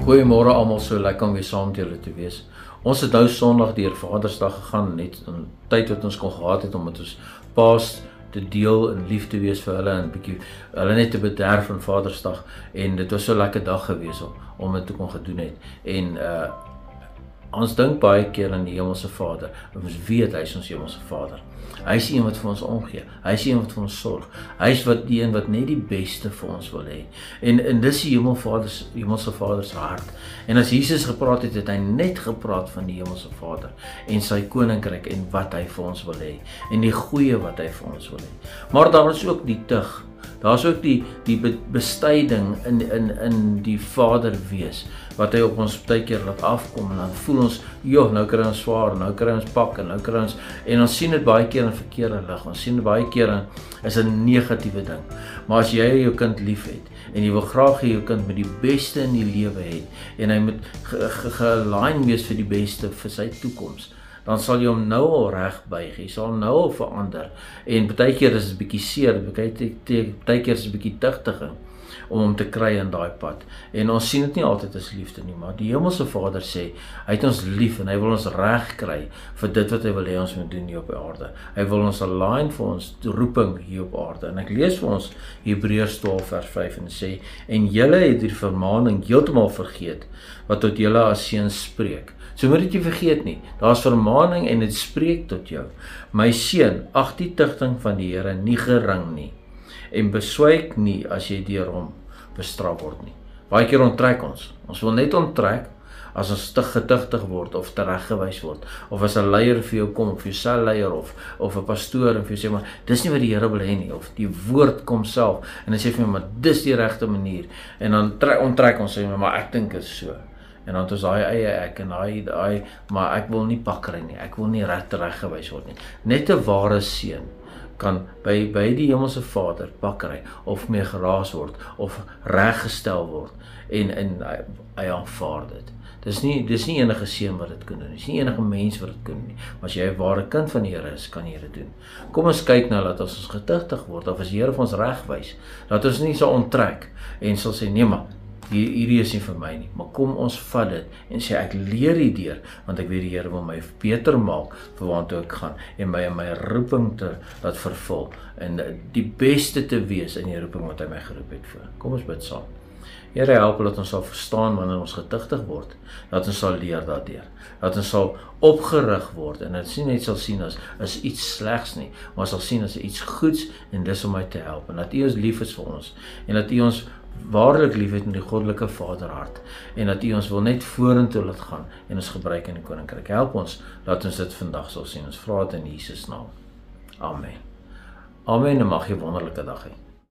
Goeiemôre almal, so lekker om weer saam met julle te wees. Ons het nou Sondag deur Vadersdag gegaan, net in tyd wat ons kon gehad het om met ons paas te deel en lief te wees vir hulle en 'n bietjie hulle net te bederf van Vadersdag, en dit was so 'n lekker dag gewees om dit te kon gedoen het. En ons dink baie keer aan die Hemelse Vader. Ons weet hy is ons Hemelse Vader. Hy is die een wat vir ons omgee. Hy is die een wat vir ons sorg. Hy is die een wat net die beste vir ons wil hê. En dis die Hemelse Vader se hart. En as Jesus gepraat het, het hy net gepraat van die Hemelse Vader en sy koninkryk en wat hy vir ons wil hê en die goeie wat hy vir ons wil hê. Maar daar is ook die tug. Daar's ook die bestyding in die Vader wees, wat hy op ons baie keer laat afkom, en dan voel ons, joh, nou kry ons swaar, nou kry ons pak, en ons sien dit baie keer in verkeerde lig, ons sien dit baie keer is 'n negatiewe ding. Maar as jy jou kind lief het, en jy wil graag hê jou kind met die beste in die lewe hê, en hy moet ge-align wees vir die beste vir sy toekoms, dan sal jy hom nou al reg buig, jy sal hom nou al verander, en baie keer is dit 'n bietjie seer, baie keer is dit 'n bietjie tugtiging, om hom te kry in daai pad. En ons sien dit nie altyd as liefde nie, maar die Hemelse Vader sê, hy het ons lief en hy wil ons reg kry vir dit wat hy wil hê ons moet doen hier op aarde. Hy wil ons align vir ons roeping hier op aarde. En ek lees vir ons Hebreërs 12 vers 5 en sê, en julle het die vermaning heeltemal vergeet, wat tot julle as seuns spreek. So moet dit jy vergeet nie, daar's vermaning en dit spreek tot jou. My seun, ag die tugting van die Here nie gering nie, en beswyk nie as jy deur hom bestraf word nie. Baie keer onttrek ons wil net onttrek as ons getugtig word of tereggewys word, of as 'n leier vir jou kom, of jou selleier of 'n pastoor en vir jou sê, maar dis nie wat die Here wil hê nie, of die woord kom self en hy sê vir my, maar dis die regte manier, en dan onttrek ons sê, maar ek dink dit is so. En dan het ons daai eie ek en daai, maar ek wil nie pakkery nie, ek wil nie tereggewys word nie. Net 'n ware seun kan by die Hemelse Vader pakkery of mee geraas word of reggestel word en hy aanvaar dit. Dis nie enige seun wat dit kan doen. Dis nie enige mens wat dit kan doen nie. Maar as jy 'n ware kind van die Here is, kan jy dit doen. Kom ons kyk nou dat as ons getugtig word of as die Here vir ons regwys, dat ons nie sal onttrek en sal sê nee, maar hierdie is nie vir my nie, maar kom ons vat dit en sê ek leer hierdeur, want ek weet die Here wil my beter maak vir waartoe ek gaan en my in my roeping te laat vervul en die beste te wees in die roeping wat hy my geroep het vir. Kom ons bid saam. Here, help dat ons sal verstaan wanneer ons getugtig word, dat ons sal leer daardeur, dat ons sal opgerig word en dit nie net sal sien as iets slegs nie, maar sal sien as iets goeds en dis om my te help en dat U ons lief is vir ons en dat U ons waarlik lief het met die goddelike Vaderhart en dat U ons wil net vorentoe laat gaan en ons gebruik in die koninkryk. Help ons dat ons dit vandag sal sien. Ons vra dit in Jesus naam. Amen. Amen en mag jy 'n wonderlike dag hê.